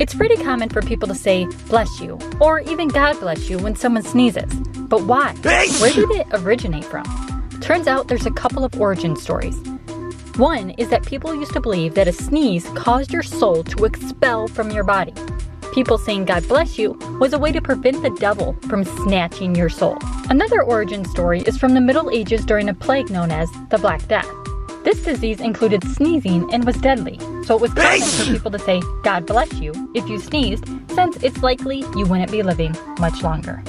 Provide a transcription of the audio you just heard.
It's pretty common for people to say, bless you, or even God bless you when someone sneezes. But why? Where did it originate from? Turns out there's a couple of origin stories. One is that people used to believe that a sneeze caused your soul to expel from your body. People saying God bless you was a way to prevent the devil from snatching your soul. Another origin story is from the Middle Ages during a plague known as the Black Death. This disease included sneezing and was deadly, so it was common for people to say God bless you if you sneezed, since it's likely you wouldn't be living much longer.